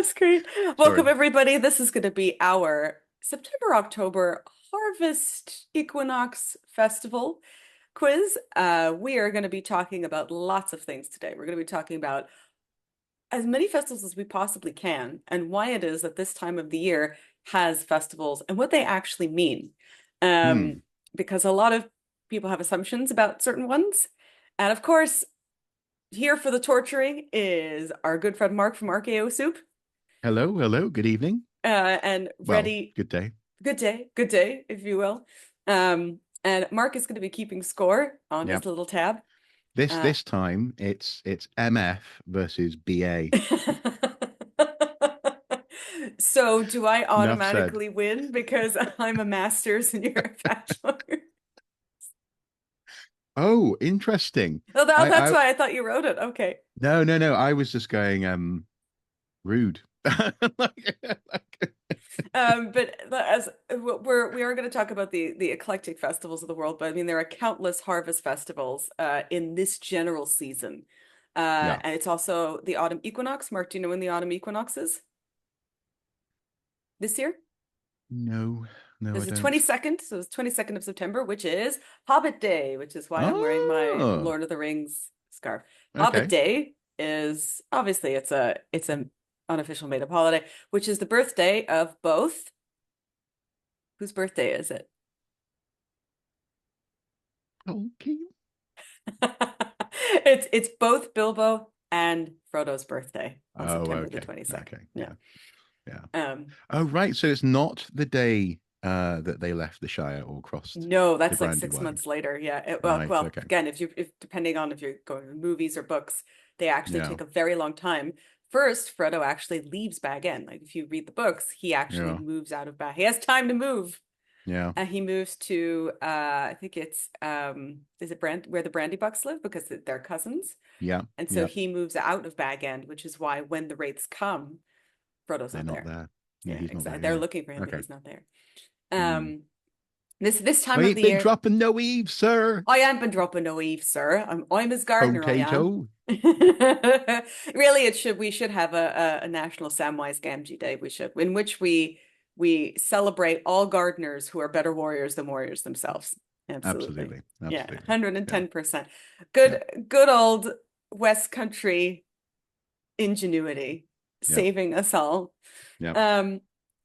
That's great. Welcome, Sorry. everybody. This is going to be our September-October Harvest Equinox Festival quiz. We are going to be talking about lots of things today. We're going to be talking about as many festivals as we possibly can and why it is that this time of the year has festivals and what they actually mean. Um, Hmm. because a lot of people have assumptions about certain ones. And of course, here for the torturing is our good friend Mark from RKO Soup. Hello, hello. Good evening. And Well, ready, good day. good day, if you will. And Mark is going to be keeping score on Yeah. his little tab. This Uh, this time it's MF versus BA. so do I Enough said. automatically win because I'm a master's and you're a bachelor? Oh, interesting. Oh, that's I why I thought you wrote it. Okay. no. I was just going rude. But as we are going to talk about the eclectic festivals of the world, but I mean there are countless harvest festivals in this general season, Yeah. and it's also the autumn equinox. Mark, do you know when the autumn equinox is this year? No, no, There's I the don't. 22nd, so it's 22nd of September, which is Hobbit Day, which is why I'm wearing my Oh, Lord of the Rings scarf. Hobbit okay. Day is obviously it's an unofficial made up holiday, which is the birthday of both. Whose birthday is it? Okay. It's both Bilbo and Frodo's birthday on Oh, September the okay. 22nd. Okay. Yeah. Yeah. Yeah. Um, Oh, right. So it's not the day that they left the Shire or crossed no, the that's like six Brandywine. months later. Yeah. Well, Right. well, Okay. again, if depending on if you're going to movies or books, they actually Yeah. take a very long time. First, Frodo actually leaves Bag End. Like if you read the books, he actually Yeah. moves out of Bag. He has time to move. Yeah. And he moves to I think it's is it where the Brandy Bucks live because they're cousins. Yeah. And so Yeah. he moves out of Bag End, which is why when the wraiths come, Frodo's They're not not there. there. Yeah. Yeah, He's not exactly. there. They're Yeah. looking for him, but Okay. he's not there. Mm. Um, this time We of ain't the been year, dropping no eaves, sir. I am been dropping no Eve, sir. I'm his gardener, I am. Potato. Really, it should we should have a National Samwise Gamgee Day. We should, in which we celebrate all gardeners who are better warriors than warriors themselves. Absolutely. Absolutely. Yeah, Absolutely. Yeah. 110%. Yeah. Good old West Country ingenuity Yeah. saving us all. Yeah. Um,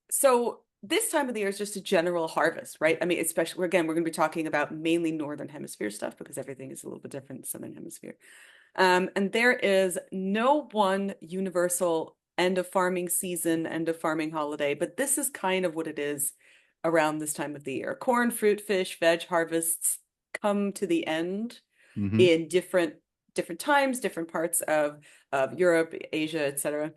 so this time of the year is just a general harvest, right? I mean, especially again, we're going to be talking about mainly Northern Hemisphere stuff because everything is a little bit different in Southern Hemisphere. And there is no one universal end of farming season, end of farming holiday, but this is kind of what it is around this time of the year. Corn, fruit, fish, veg harvests come to the end Mm-hmm. in different times, different parts of Europe, Asia, etc.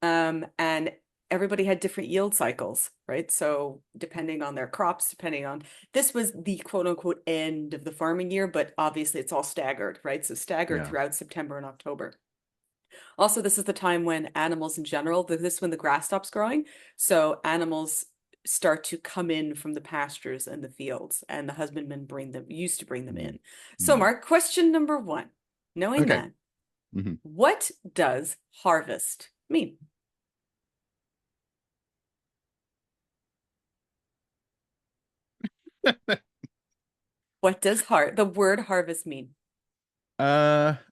And everybody had different yield cycles, right? So depending on their crops, depending on this was the quote unquote end of the farming year, but obviously it's all staggered, right? So staggered Yeah. throughout September and October. Also, this is the time when animals in general, this is when the grass stops growing. So animals start to come in from the pastures and the fields, and the husbandmen used to bring them Mm. in. So, Mm. Mark, question number one, knowing Okay. that, Mm-hmm. what does harvest mean? What does the word harvest mean?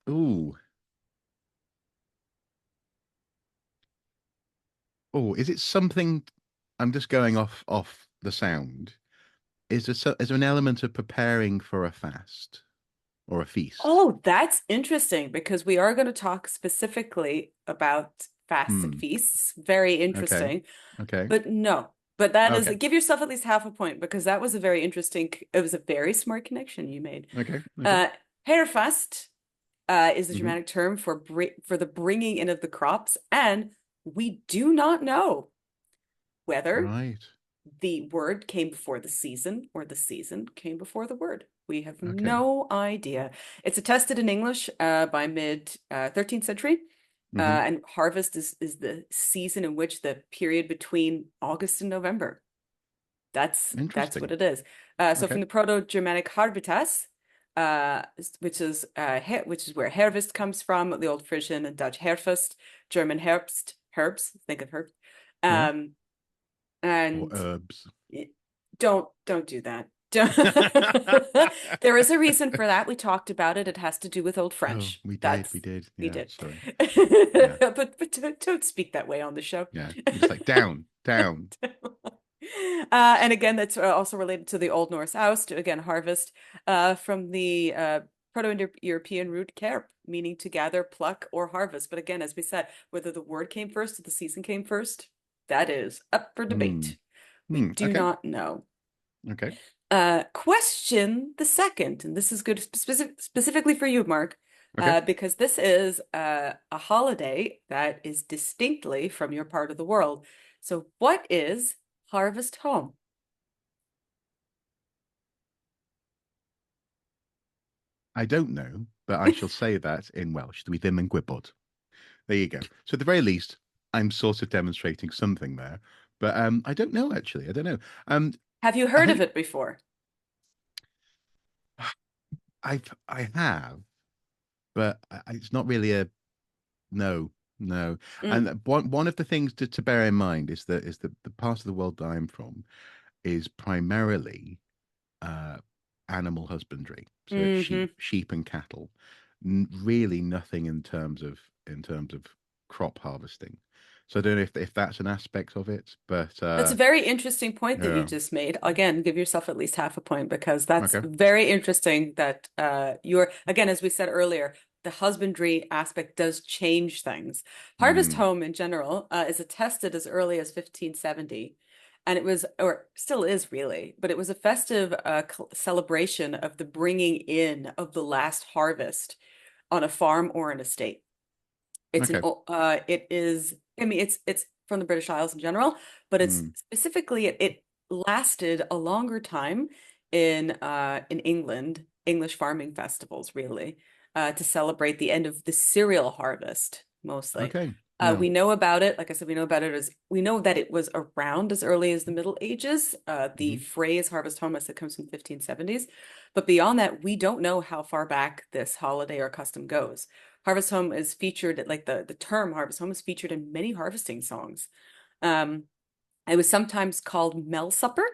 Ooh. Oh, is it something I'm just going off the sound? Is there an element of preparing for a fast or a feast? Oh, that's interesting because we are going to talk specifically about fasts and Hmm. feasts. Very Okay. interesting. Okay. But no, but that is, Okay. give yourself at least half a point because that was a very interesting, it was a very smart connection you made. Okay. Okay. Uh, haerfast is the Mm-hmm. Germanic term for the bringing in of the crops, and we do not know whether Right. the word came before the season or the season came before the word. We have Okay. no idea. It's attested in English by mid 13th century. Mm-hmm. And harvest is the season in which the period between August and November. That's what Interesting. it is. So Okay. from the Proto-Germanic harbitas, which is where harvest comes from, the Old Frisian and Dutch haerfast, German Herbst, herbs. Think of herbs. Yeah. Um, Or and herbs. don't do that. There is a reason for that. We talked about it. It has to do with Old Oh, French. we did. We That's did. we Yeah. did. Sorry. Yeah. But don't speak that way on the show. Yeah. I'm just like down, down. And again, that's also related to the Old Norse oust, again, harvest, from the Proto-Indo-European root kerp, meaning to gather, pluck, or harvest. But again, as we said, whether the word came first or the season came first, that is up for Hmm. debate. We Hmm. do Okay. not know. Okay. Question the second, and this is good specifically for you, Mark, Okay. because this is a holiday that is distinctly from your part of the world. So, what is Harvest Home? I don't know, but I shall say that in Welsh. Dwi ddim yn gwybod. There you go. So at the very least, I'm sort of demonstrating something there. But I don't know actually. I don't know. Have you I heard of think it before? I have, but it's not really a no, no. Mm, And one of the things to bear in mind is that the part of the world that I'm from is primarily uh, animal husbandry. So it's hmm sheep and cattle. Really nothing in terms of crop harvesting. So I don't know if that's an aspect of it, but That's a very interesting point that you yeah. just made. Again, give yourself at least half a point because that's Okay. very interesting that you're, again, as we said earlier, the husbandry aspect does change things. Harvest Mm, Home in general is attested as early as 1570. And it was, or still is really, but it was a festive celebration of the bringing in of the last harvest on a farm or an estate. okay. It is, I mean, it's from the British Isles in general, but it's Mm, specifically it lasted a longer time in England, English farming festivals, really, to celebrate the end of the cereal harvest, mostly. okay. Yeah. We know about it, like I said, we know about it as we know that it was around as early as the Middle Ages. The Hmm. phrase harvest home, that comes from 1570s. But beyond that, we don't know how far back this holiday or custom goes. Harvest Home is featured, like the term Harvest Home is featured in many harvesting songs. Um, it was sometimes called Mel Supper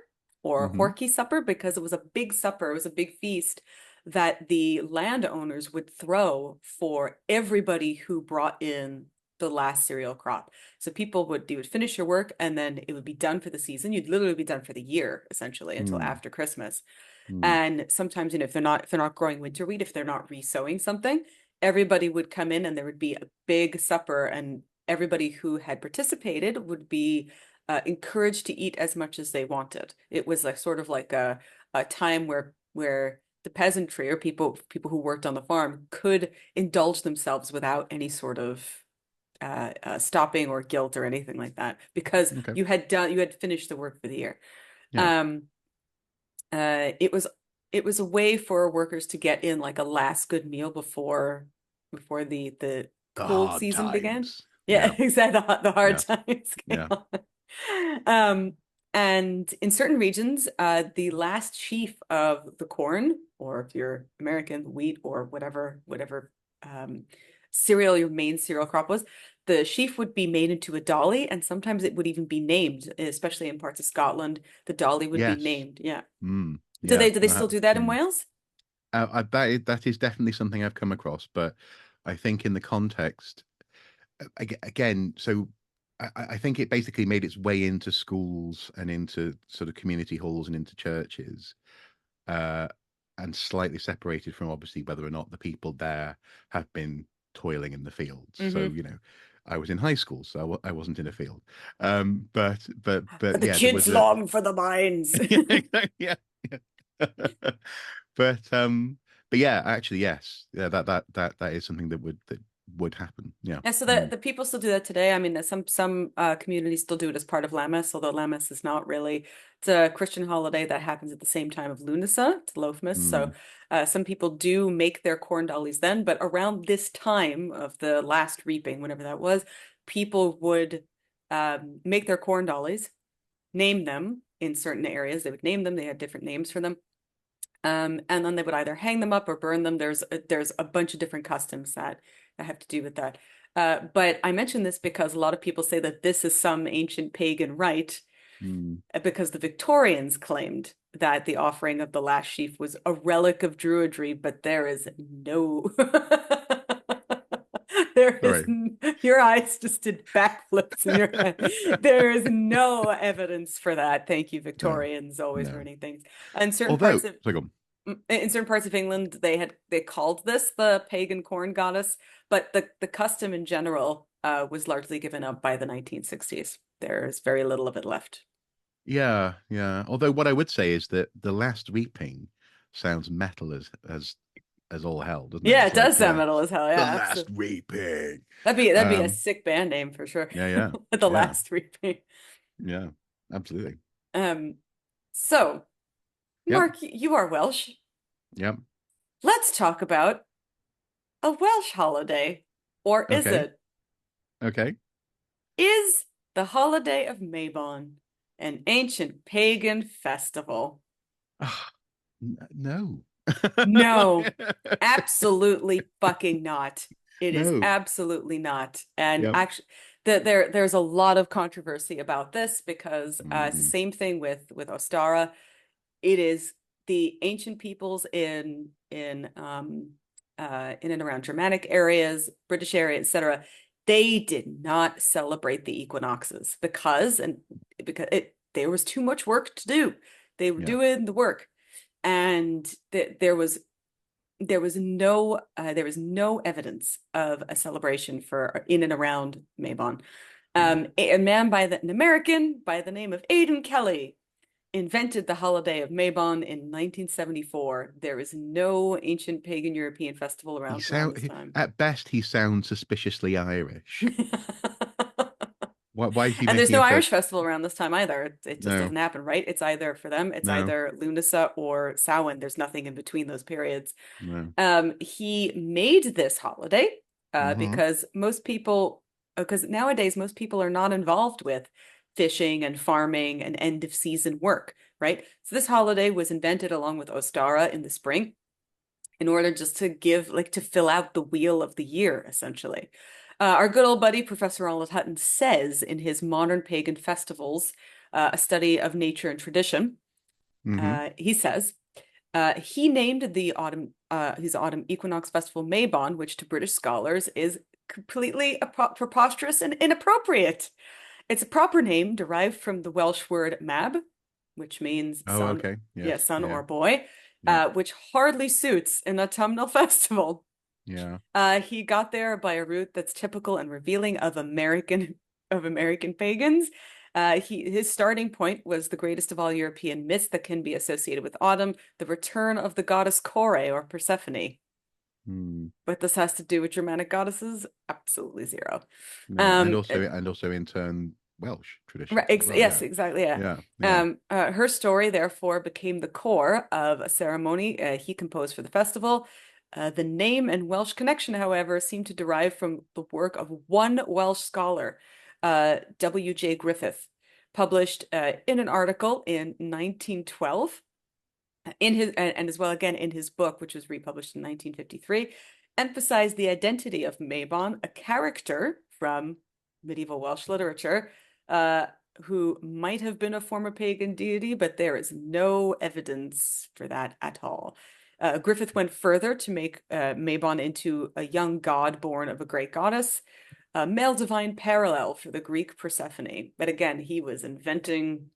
or Hmm. Horky Supper because it was a big supper, it was a big feast that the landowners would throw for everybody who brought in the last cereal crop. So people would you would finish your work and then it would be done for the season. You'd literally be done for the year essentially until Mm, after Christmas. mm. And sometimes, if they're not growing winter wheat, if they're not resowing something, everybody would come in and there would be a big supper, and everybody who had participated would be encouraged to eat as much as they wanted. It was like sort of like a time where the peasantry or people who worked on the farm could indulge themselves without any sort of stopping or guilt or anything like that because Okay. you had finished the work for the year. Yeah. Um, it was a way for workers to get in like a last good meal before the The cold hard season began. times. Yeah, Yeah. exactly. The hard Yeah. times came Yeah. on. Um, and in certain regions, the last sheaf of the corn, or if you're American, wheat or whatever um, cereal your main cereal crop was, the sheaf would be made into a dolly, and sometimes it would even be named, especially in parts of Scotland. The dolly would be Yes. named. Yeah. Mm, yeah. Do they still do that in Wales? That is definitely something I've come across, but I think in the context again, so I think it basically made its way into schools and into sort of community halls and into churches, uh, and slightly separated from obviously whether or not the people there have been toiling in the fields. So, Hmm. you know, I was in high school, so I wasn't in a field. But But the yeah, there kids was a long for the mines. yeah, yeah, yeah. But but yeah, actually, yes, yeah, that is something that would happen. Yeah. Yeah, so Mm, the people still do that today. I mean, some communities still do it as part of Lammas, although Lammas is not really. It's a Christian holiday that happens at the same time of Lunasa, it's Loafmas. So mm, some people do make their corn dollies then, but around this time of the last reaping, whenever that was, people would make their corn dollies, name them in certain areas. They would name them. They had different names for them. And then they would either hang them up or burn them. There's a bunch of different customs that have to do with that. But I mention this because a lot of people say that this is some ancient pagan rite, Mm. because the Victorians claimed that the offering of the last sheaf was a relic of Druidry, but there is no. There is Sorry. your eyes just did backflips in your head. There is no evidence for that. Thank you, No, Victorians, always no. ruining things. In certain Although, parts of so go on. England, they called this the pagan corn goddess, but the custom in general was largely given up by the 1960s. There's very little of it left. Yeah, yeah. Although what I would say is that the last reaping sounds metal as all hell, doesn't it? Yeah, It's it does like sound metal as hell. the Yeah, last absolutely. reaping. That'd be a Um, sick band name for sure. yeah, yeah, The yeah, last repeat. yeah. Absolutely. Um, so Yep, Mark, you are Welsh. yep. Let's talk about a Welsh holiday. Or is Okay, it? okay. Is the holiday of Mabon an ancient pagan festival? Ah, no. No, absolutely fucking not. It is No. absolutely not. And Yep. actually, there's a lot of controversy about this because it's the Mm, same thing with Ostara. It is the ancient peoples in and around Germanic areas, British area, etc. They did not celebrate the equinoxes because there was too much work to do. They were yeah. doing the work, and there was no evidence of a celebration for in and around Mabon. Yeah. A man an American by the name of Aidan Kelly invented the holiday of Mabon in 1974. There is no ancient pagan European festival around this time. At best he sounds suspiciously Irish. Why is he And there's making no a first? Irish festival around this time either. It just No, doesn't happen, right? It's either for them, it's no, either Lunasa or Samhain. There's nothing in between those periods. no. He made this holiday Mm-hmm. because nowadays most people are not involved with fishing and farming and end of season work, right? So this holiday was invented along with Ostara in the spring in order just to to fill out the wheel of the year, essentially. Our good old buddy, Professor Ronald Hutton, says in his Modern Pagan Festivals, a study of nature and tradition, Mm-hmm. he says, he named his autumn equinox festival Mabon, which to British scholars is completely preposterous and inappropriate. It's a proper name derived from the Welsh word mab, which means Oh, son, okay. yeah, Yes. son Yeah. or boy, Yeah. which hardly suits an autumnal festival. Yeah. He got there by a route that's typical and revealing of American pagans. His starting point was the greatest of all European myths that can be associated with autumn, the return of the goddess Kore or Persephone. Hmm. What this has to do with Germanic goddesses? Absolutely zero. No. And Um, also in turn Welsh right, traditions as well. yes, Yeah. exactly, yeah. Yeah. Yeah. Her story therefore became the core of a ceremony he composed for the festival. The name and Welsh connection, however, seem to derive from the work of one Welsh scholar, W.J. Griffith, published in an article in 1912 and as well again in his book, which was republished in 1953, emphasized the identity of Mabon, a character from medieval Welsh literature, uh, who might have been a former pagan deity, but there is no evidence for that at all. Griffith went further to make Mabon into a young god born of a great goddess, a male divine parallel for the Greek Persephone. But again, he was inventing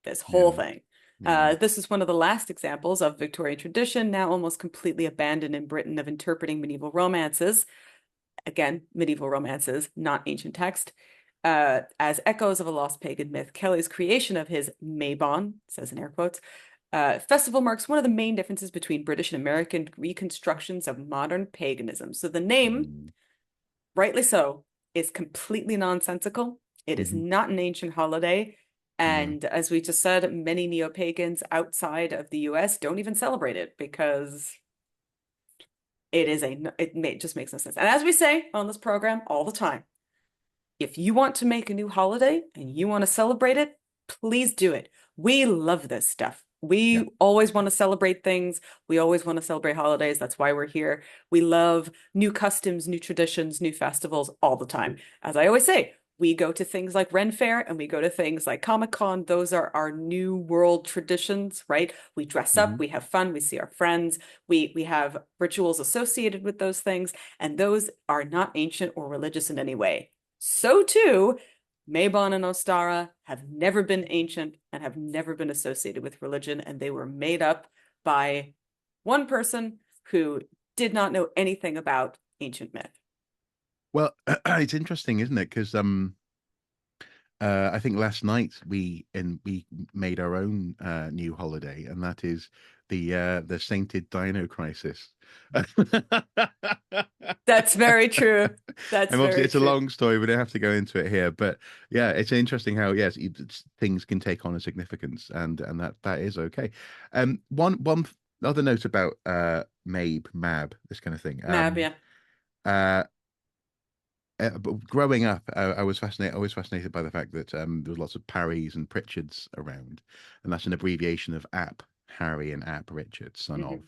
this whole Yeah. thing. Yeah. This is one of the last examples of Victorian tradition, now almost completely abandoned in Britain, of interpreting medieval romances, again, medieval romances, not ancient text, as echoes of a lost pagan myth. Kelly's creation of his Mabon, says in air quotes, festival marks one of the main differences between British and American reconstructions of modern paganism. So the name, Mm. rightly so, is completely nonsensical. It is Mm-hmm. not an ancient holiday. No. And as we just said, many neo-pagans outside of the US don't even celebrate it because it just makes no sense. And as we say on this program all the time, if you want to make a new holiday and you want to celebrate it, please do it. We love this stuff. Yeah. We always want to celebrate things. We always want to celebrate holidays. That's why we're here. We love new customs, new traditions, new festivals all the time. As I always say, we go to things like Ren Fair and we go to things like Comic-Con. Those are our new world traditions, right? We dress up, Hmm. we have fun, we see our friends, we have rituals associated with those things, and those are not ancient or religious in any way. So too, Mabon and Ostara have never been ancient and have never been associated with religion, and they were made up by one person who did not know anything about ancient myth. Well, it's interesting, isn't it? Because I think last night we made our own new holiday, and that is the Sainted Dino Crisis. That's very true. That's And obviously, very it's a true. long story. We don't have to go into it here, but yeah, it's interesting how yes, things can take on a significance, and that is okay. One other note about Mab, this kind of thing. Mab, yeah. Uh, but growing up, I was fascinated. Always fascinated by the fact that there was lots of Parrys and Pritchards around, and that's an abbreviation of App Harry and App Richard, son of.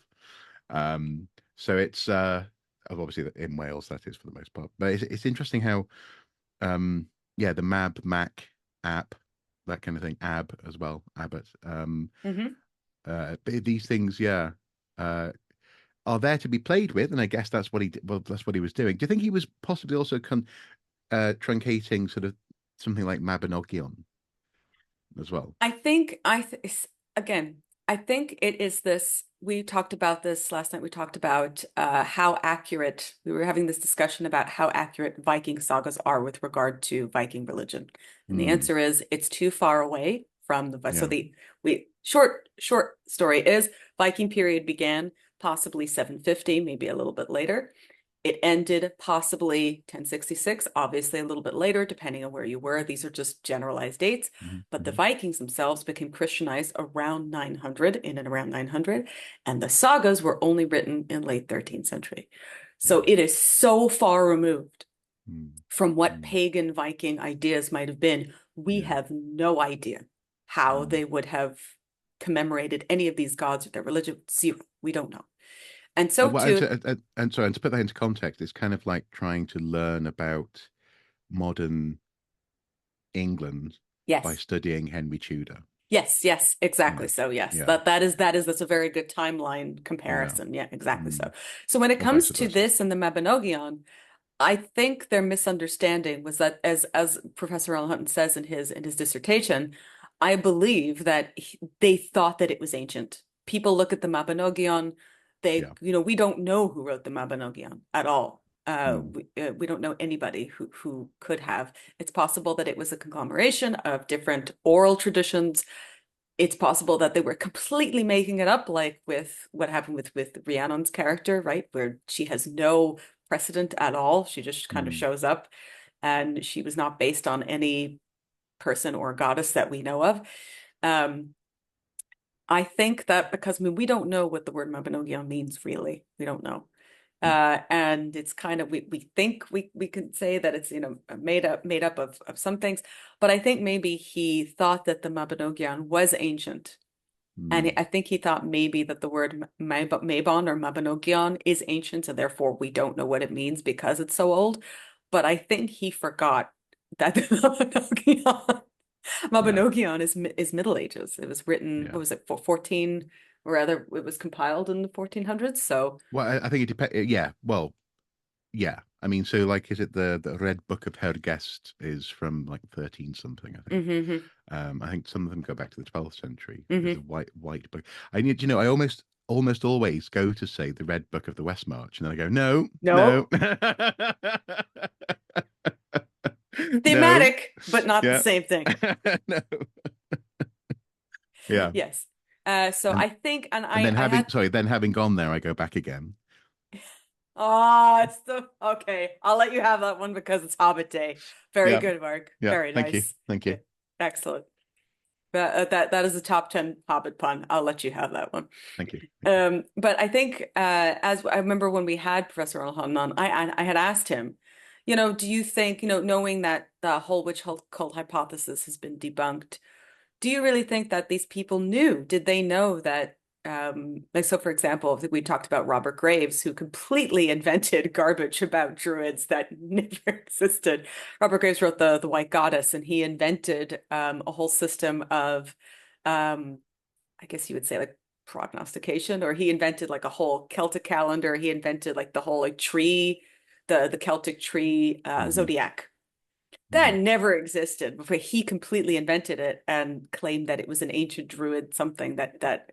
Hmm. Um, so it's obviously in Wales that is for the most part, but it's interesting how yeah, the Mab Mac app, that kind of thing, Ab as well, Abbott. Hmm. These things, yeah, uh, are there to be played with, and I guess that's what well, that's what he was doing. Do you think he was possibly also truncating sort of something like Mabinogion as well? I think again, I think it is this. We talked about this last night. We talked about how accurate we were having this discussion about how accurate Viking sagas are with regard to Viking religion. And the Hmm. answer is it's too far away from the so Yeah. the we short story is Viking period began possibly 750, maybe a little bit later. It ended possibly 1066, obviously a little bit later, depending on where you were. These are just generalized dates. Hmm. But the Hmm. Vikings themselves became Christianized around 900, in and around 900, and the sagas were only written in late 13th century. Yeah. So it is so far removed Hmm. from what Hmm. pagan Viking ideas might have been. We Yeah. have no idea how Hmm. they would have commemorated any of these gods or their religion. Zero. We don't know. And so Well, too, and sorry, and to put that into context, it's kind of like trying to learn about modern England by yes. studying Henry Tudor. Yes, yes, exactly. Yeah, So yes, yeah, that's a very good timeline yeah, comparison. Yeah, exactly so. mm. So when it Or vice comes to versa. this and the Mabinogion, I think their misunderstanding was that as Professor Alan Hutton says in his dissertation, I believe that they thought that it was ancient. People look at the Mabinogion, they Yeah. we don't know who wrote the Mabinogion at all. Mm. We don't know anybody who could have. It's possible that it was a conglomeration of different oral traditions. It's possible that they were completely making it up, like with what happened with Rhiannon's character, right? Where she has no precedent at all. She just kind of Mm. shows up and she was not based on any person or goddess that we know of. Um, I think that because I mean we don't know what the word Mabinogion means really. We don't know. No. And it's kind of we think we can say that it's made up of some things, but I think maybe he thought that the Mabinogion was ancient, and Mm. I think he thought maybe that the word Mabon or Mabinogion is ancient, and therefore we don't know what it means because it's so old. But I think he forgot that the Yeah. Mabinogion is Middle Ages. It was written, Yeah. what was it, for 14, or rather, it was compiled in the 1400s. So, Well, I think it depends. Yeah. Well, yeah. I mean, so like, is it the Red Book of Hergest is from like 13 something, I think. hmm I think some of them go back to the 12th century. There's a hmm white book. I need, I almost always go to say the Red Book of the West March, and then I go, no, no, No, no, thematic, but not the yeah, same thing. no, yeah. Yes. So And I think, and and then I having had, sorry, then having gone there, I go back again. oh, it's the, okay. I'll let you have that one because it's Hobbit Day. Very Yeah, good, Mark. yeah. Very Thank you, nice. thank Yeah, you, excellent. That is a top 10 Hobbit pun. I'll let you have that one. thank you, thank you. But I think as I remember when we had Professor Alhan on, I had asked him, do you think, knowing that the whole witch cult hypothesis has been debunked, Do you really think that these people knew? Did they know that, like, so for example, we talked about Robert Graves, who completely invented garbage about druids that never existed. Robert Graves wrote the White Goddess, and he invented a whole system of, um, I guess you would say like prognostication, or he invented like a whole Celtic calendar. He invented like the whole like tree, the Celtic tree Hmm. zodiac that Hmm. never existed before he completely invented it and claimed that it was an ancient druid something that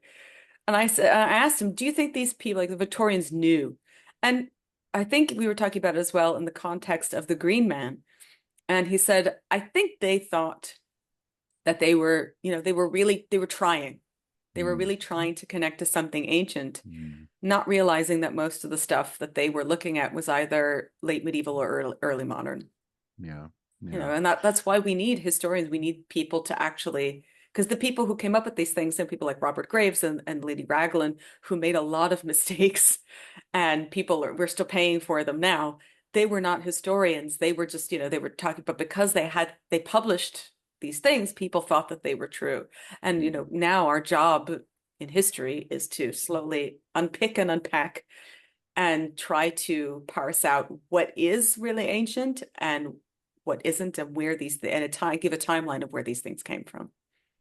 and I said I asked him, do you think these people like the Victorians knew? And I think we were talking about it as well in the context of the Green Man. And he said, I think they thought that they were, they were trying. They were Mm. really trying to connect to something ancient, Mm. not realizing that most of the stuff that they were looking at was either late medieval or early modern. Yeah. Yeah. And that's why we need historians. We need people to actually, because the people who came up with these things, and people like Robert Graves and Lady Raglan, who made a lot of mistakes, and we're still paying for them now. They were not historians. They were just, they were talking, but because they published these things, people thought that they were true. And, now our job in history is to slowly unpick and unpack and try to parse out what is really ancient and what isn't, and where and give a timeline of where these things came from.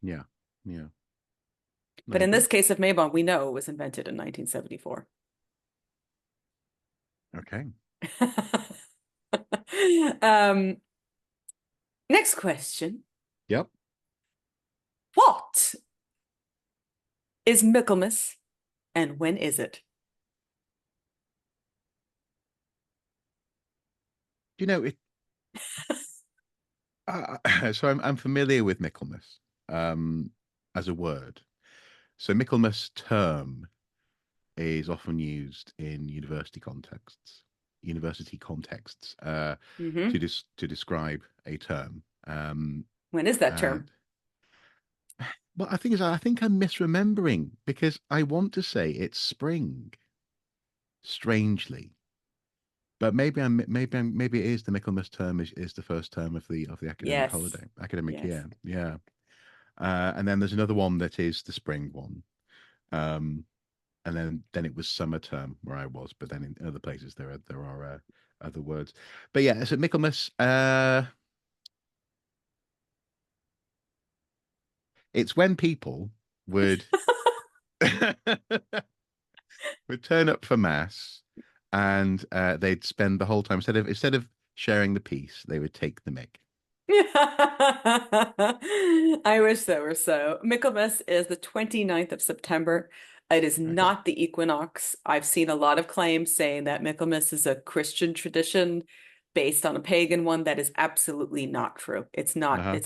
Yeah. Yeah. I But in agree. this case of Mabon, we know it was invented in 1974. Okay. um, Next question. Yep. What is Michaelmas and when is it? You know it. So I'm familiar with Michaelmas as a word. So Michaelmas term is often used in university contexts Hmm. to describe a term. When is that term? And well, I think I'm misremembering because I want to say it's spring, strangely. But maybe it is the Michaelmas term is the first term of the Yes. academic Yes. year. Yeah. And then there's another one that is the spring one. Um, and then it was summer term where I was, but then in other places there are other words. But yeah, so Michaelmas, it's when people would would turn up for mass, and they'd spend the whole time instead of sharing the peace, they would take the mick. I wish that were so. Michaelmas is the 29th of September. It is Okay. not the equinox. I've seen a lot of claims saying that Michaelmas is a Christian tradition based on a pagan one. That is absolutely not true. Uh-huh. It's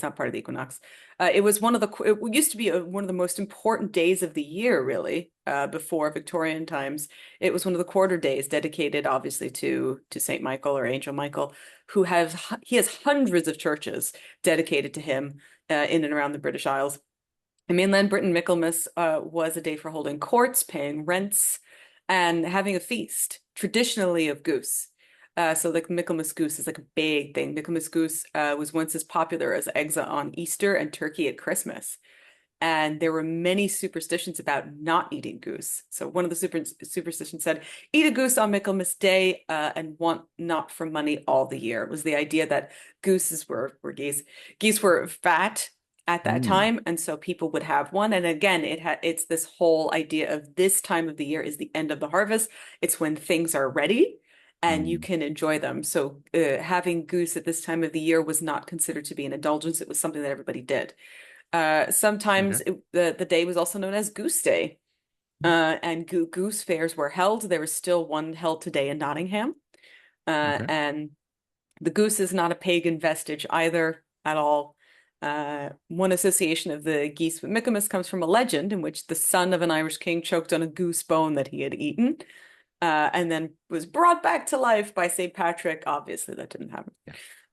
not part of the equinox. It was it used to be one of the most important days of the year, really, before Victorian times. It was one of the quarter days dedicated, obviously, to Saint Michael or Angel Michael, he has hundreds of churches dedicated to him in and around the British Isles. In mainland Britain, Michaelmas was a day for holding courts, paying rents, and having a feast, traditionally of goose. So like Michaelmas goose is like a big thing. Michaelmas goose was once as popular as eggs on Easter and turkey at Christmas. And there were many superstitions about not eating goose. So one of the superstitions said, eat a goose on Michaelmas Day and want not for money all the year. It was the idea that were geese. Geese were fat at that Mm, time, and so people would have one. And again, it's this whole idea of this time of the year is the end of the harvest. It's when things are ready and you mm. can enjoy them. So having goose at this time of the year was not considered to be an indulgence. It was something that everybody did. Okay. The day was also known as Goose Day, and goose fairs were held. There is still one held today in Nottingham, Okay. and the goose is not a pagan vestige either at all. One association of the geese with Michaelmas comes from a legend in which the son of an Irish king choked on a goose bone that he had eaten, and then was brought back to life by St. Patrick. Obviously, that didn't happen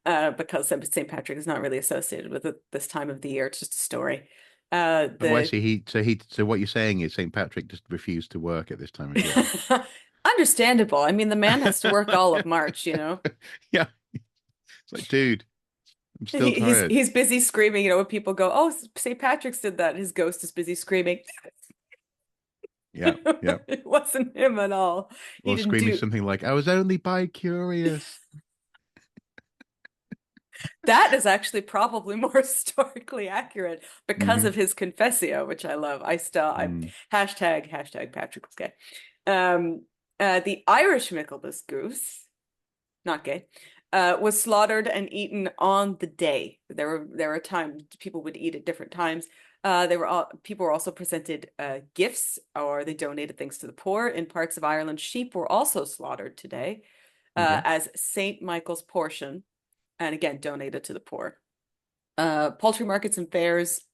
Yeah. because St. Patrick is not really associated with this time of the year. It's just a story. Oh, I The see. So what you're saying is St. Patrick just refused to work at this time of year. Understandable. I mean, the man has to work all of March. Yeah. It's like, dude, I'm still He's tired. he's busy screaming, when people go, "Oh, St. Patrick's did that." His ghost is busy screaming. Yeah, yeah. It wasn't him at all. He Or didn't screaming do something like, "I was only bi-curious." that is actually probably more historically accurate because Hmm. of his confessio, which I love. I Mm. hashtag Patrick was gay. Um, the Irish Michaelmas goose, not gay, was slaughtered and eaten on the day. There were times people would eat at different times. People were also presented gifts or they donated things to the poor. In parts of Ireland, sheep were also slaughtered today Okay. as Saint Michael's portion, and again donated to the poor. Poultry markets and fairs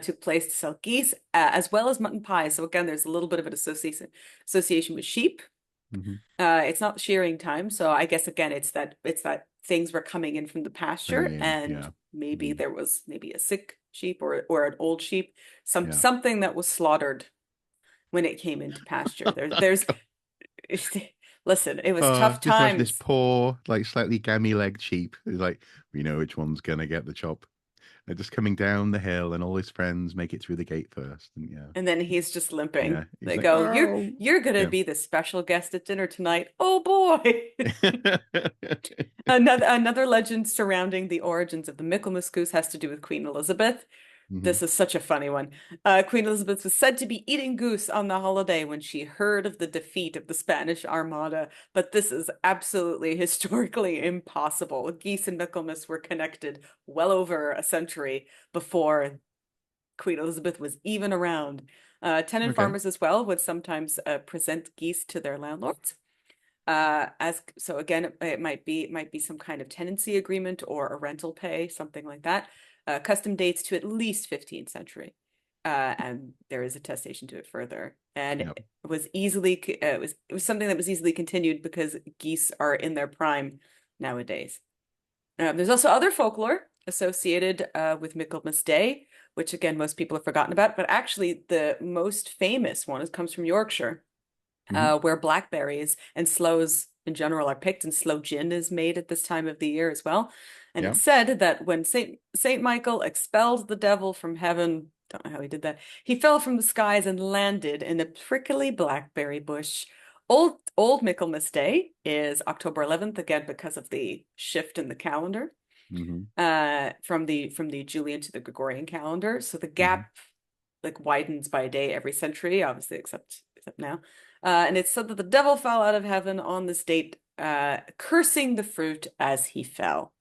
took place to sell geese as well as mutton pies. So again, there's a little bit of an association with sheep. Hmm. It's not shearing time, so I guess again it's that things were coming in from the Bring pasture, in. and Yeah. maybe Hmm. there was maybe a sick sheep or an old sheep, Yeah. something that was slaughtered when it came into pasture. There's listen, it was tough Just imagine this times. poor, like slightly gammy-legged sheep who's like, we know which one's gonna get the chop. They're just coming down the hill, and all his friends make it through the gate first. And yeah, And then he's just limping. yeah. He's They like, go, oh, you're gonna yeah. be the special guest at dinner tonight. Oh boy. Another legend surrounding the origins of the Michaelmas goose has to do with Queen Elizabeth. Hmm. This is such a funny one. Queen Elizabeth was said to be eating goose on the holiday when she heard of the defeat of the Spanish Armada, but this is absolutely historically impossible. Geese and Michaelmas were connected well over a century before Queen Elizabeth was even around. Tenant Okay. farmers as well would sometimes present geese to their landlords. As so again, it might be some kind of tenancy agreement or a rental pay, something like that. Custom dates to at least 15th century, and there is attestation to it further. And Yeah. it was easily it was something that was easily continued because geese are in their prime nowadays. There's also other folklore associated with Michaelmas Day, which again most people have forgotten about, but actually the most famous one comes from Yorkshire, Hmm. where blackberries and sloes in general are picked, and sloe gin is made at this time of the year as well. And Yeah. it's said that when Saint Michael expelled the devil from heaven, don't know how he did that, he fell from the skies and landed in a prickly blackberry bush. Old Michaelmas Day is October 11th, again because of the shift in the calendar Hmm. from the Julian to the Gregorian calendar. So the Hmm. gap like widens by a day every century, obviously, except now. And it's said that the devil fell out of heaven on this date, cursing the fruit as he fell.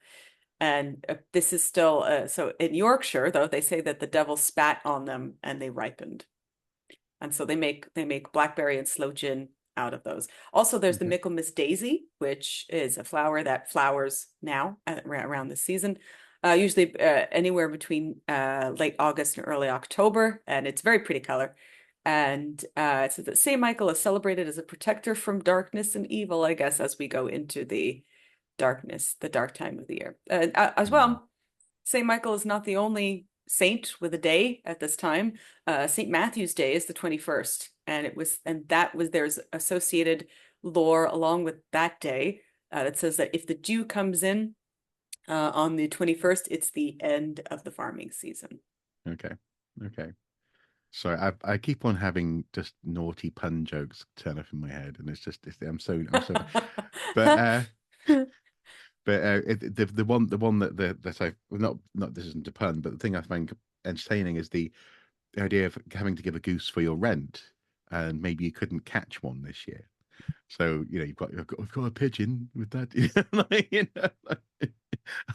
And this is still so in Yorkshire, though, they say that the devil spat on them and they ripened. And so they make blackberry and sloe gin out of those. Also, there's the Okay. Michaelmas daisy, which is a flower that flowers now around the season, usually anywhere between late August and early October, and it's a very pretty color. And it says that Saint Michael is celebrated as a protector from darkness and evil, I guess, as we go into the dark time of the year. As Mm. well, St. Michael is not the only saint with a day at this time. St. Matthew's Day is the 21st, there's associated lore along with that day that says that if the dew comes in on the 21st, it's the end of the farming season. Okay. Okay. Sorry, I keep on having just naughty pun jokes turn up in my head, and I'm so. But the one that I well, not this isn't a pun, but the thing I find entertaining is the idea of having to give a goose for your rent, and maybe you couldn't catch one this year. So I've got a pigeon with that. Like,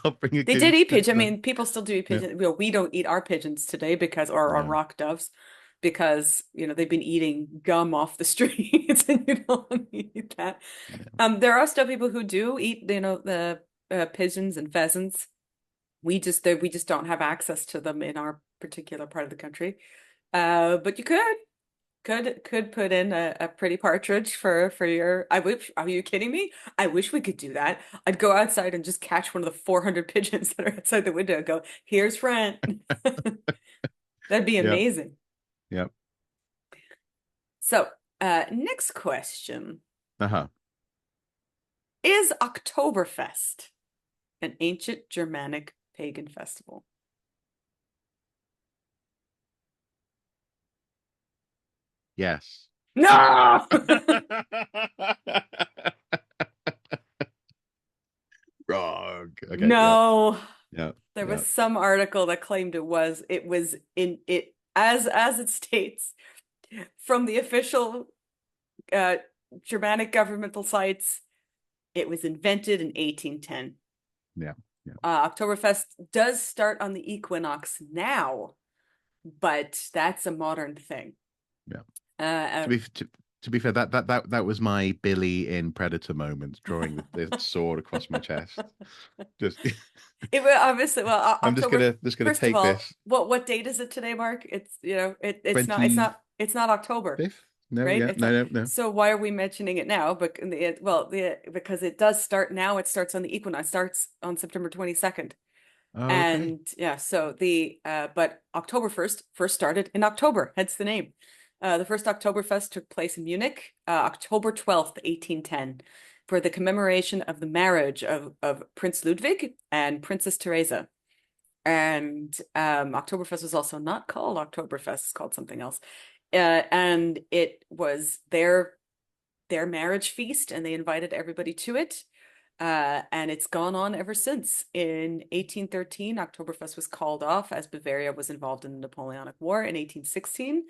I'll bring a They did goose eat to pigeon. I the mean, people still do eat yeah, pigeon. We don't eat our pigeons today because, or our yeah, rock doves, because they've been eating gum off the streets, and you don't eat that. yeah. There are still people who do eat, the pigeons and pheasants. We just don't have access to them in our particular part of the country. But you could put in a pretty partridge for your. I wish. Are you kidding me? I wish we could do that. I'd go outside and just catch one of the 400 pigeons that are outside the window and go, "Here's rent." That'd be Yep. amazing. Yep. So, next question Uh-huh. is Oktoberfest. an ancient Germanic pagan festival? Yes. No! Wrong. Okay. Yeah. No. Yeah. There Yeah. was some article that claimed it was in it as it states from the official uh Germanic governmental sites, it was invented in 1810. Yeah. Yeah. Oktoberfest does start on the equinox now, but that's a modern thing. Yeah. Uh, To be fair, that was my Billy in Predator moment, drawing the sword across my chest. Just it will obviously I'm just October. gonna First of take all, this what date is it today, Mark? It's twenty it's not October, fifth. No, right? yeah, It's no, not. no, no. So why are we mentioning it now? But because it does start now. It starts on the equinox. Starts on September 22nd. Oh, okay. And yeah, so the but Oktoberfest first started in October, hence the name. The first Oktoberfest took place in Munich, October 12th, 1810, for the commemoration of the marriage of Prince Ludwig and Princess Teresa. And Oktoberfest was also not called Oktoberfest, it's called something else. And it was their marriage feast, and they invited everybody to it. And it's gone on ever since. In 1813, Oktoberfest was called off as Bavaria was involved in the Napoleonic War. In 1816,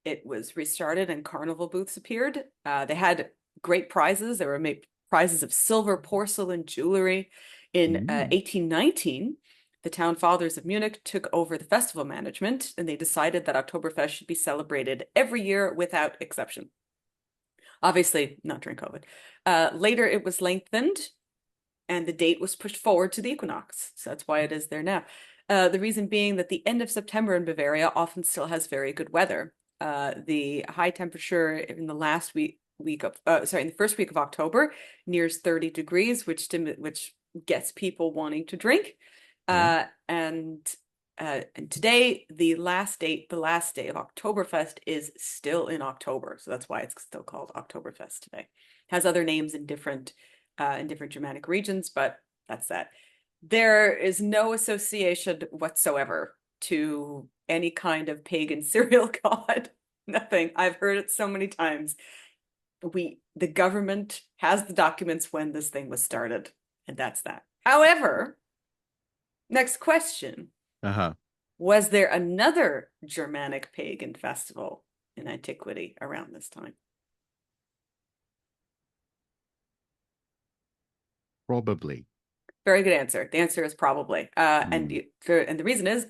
it was restarted and carnival booths appeared. They had great prizes. There were made prizes of silver, porcelain, jewelry. In Mm, 1819, the town fathers of Munich took over the festival management, and they decided that Oktoberfest should be celebrated every year without exception. Obviously, not during COVID. Later, it was lengthened and the date was pushed forward to the equinox. So that's why it is there now. The reason being that the end of September in Bavaria often still has very good weather. The high temperature in the last week of in the first week of October nears 30 degrees, which gets people wanting to drink. yeah. And today, the last day of Oktoberfest is still in October. So that's why it's still called Oktoberfest today. It has other names in different Germanic regions, but that's that. There is no association whatsoever to any kind of pagan cereal god. Nothing. I've heard it so many times. The government has the documents when this thing was started, and that's that. However, next question. Uh-huh. Was there another Germanic pagan festival in antiquity around this time? Probably. Very good answer. The answer is probably. Mm, And the reason is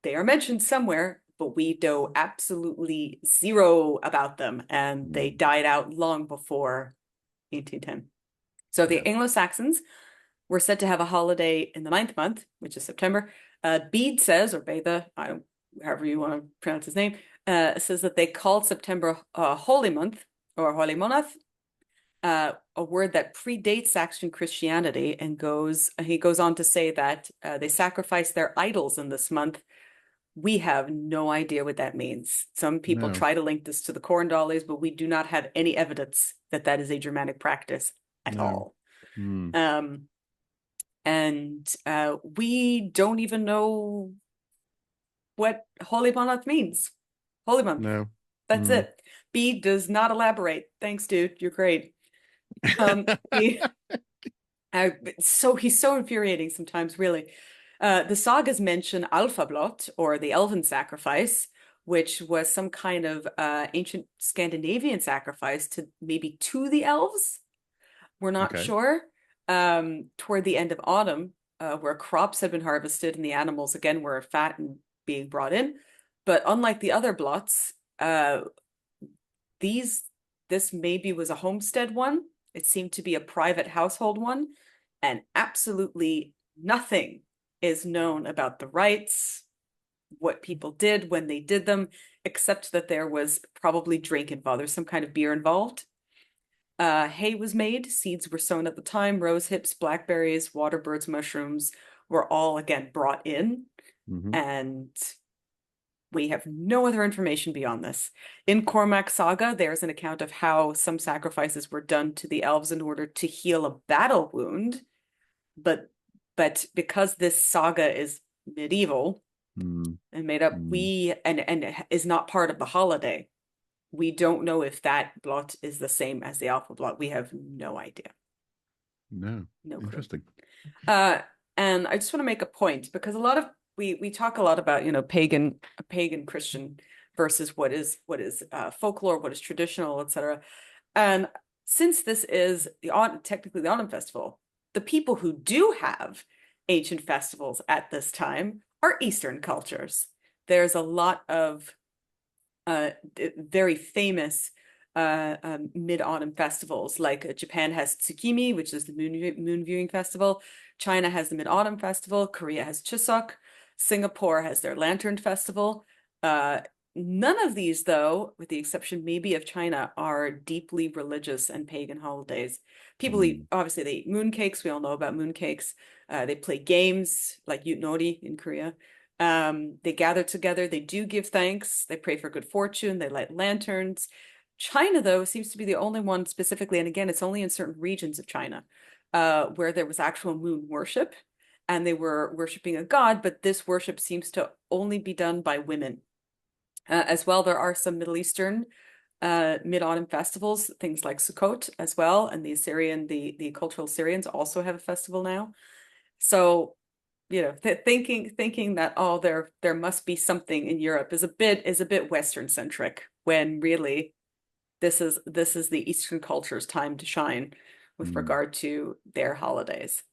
they are mentioned somewhere, but we know absolutely zero about them, and they mm, died out long before 1810. So yeah. the Anglo-Saxons were said to have a holiday in the ninth month, which is September. Bede says, or Beda, I don't, however you want to pronounce his name, says that they called September Holy Month or Holy Month, a word that predates Saxon Christianity, and he goes on to say that they sacrifice their idols in this month. We have no idea what that means. Some people No, try to link this to the corn dollies, but we do not have any evidence that that is a Germanic practice at no. all. Mm, Um, and we don't even know what Holy Month means. Holy Month. no. That's Mm. it. B does not elaborate. Thanks, dude. You're great. The so he's so infuriating sometimes, really. The sagas mention Alfablot, or the elven sacrifice, which was some kind of ancient Scandinavian sacrifice to maybe to the elves. We're not Okay. sure. Toward the end of autumn, where crops had been harvested and the animals again were fat and being brought in. But unlike the other blots, these this maybe was a homestead one. It seemed to be a private household one, and absolutely nothing is known about the rites, what people did when they did them, except that there was probably drink involved. There's some kind of beer involved. Hay was made, seeds were sown at the time, rose hips, blackberries, water birds, mushrooms were all again brought in, Hmm. and we have no other information beyond this. In Cormac's saga, there's an account of how some sacrifices were done to the elves in order to heal a battle wound, but But because this saga is medieval mm, and made up, mm. we and is not part of the holiday, we don't know if that blot is the same as the alpha blot. We have no idea, No, no clue. interesting. Uh, and I just want to make a point because a lot of we talk a lot about, pagan Christian versus what is folklore, what is traditional, etc. And since this is technically the autumn festival, the people who do have ancient festivals at this time are Eastern cultures. There's a lot of very famous mid-autumn festivals. Like Japan has Tsukimi, which is the moon viewing festival. China has the Mid-Autumn Festival. Korea has Chuseok. Singapore has their Lantern Festival. Uh, None of these, though, with the exception maybe of China, are deeply religious and pagan holidays. People eat, Mm, obviously, they eat mooncakes. We all know about mooncakes. They play games like Yutnori in Korea. They gather together, they do give thanks, they pray for good fortune, they light lanterns. China, though, seems to be the only one specifically, and again, it's only in certain regions of China, where there was actual moon worship and they were worshiping a god, but this worship seems to only be done by women. As well, there are some Middle Eastern mid-autumn festivals, things like Sukkot as well, and the cultural Syrians also have a festival now. So thinking that, oh, there must be something in Europe is a bit Western centric, when really this is the Eastern culture's time to shine with mm. regard to their holidays.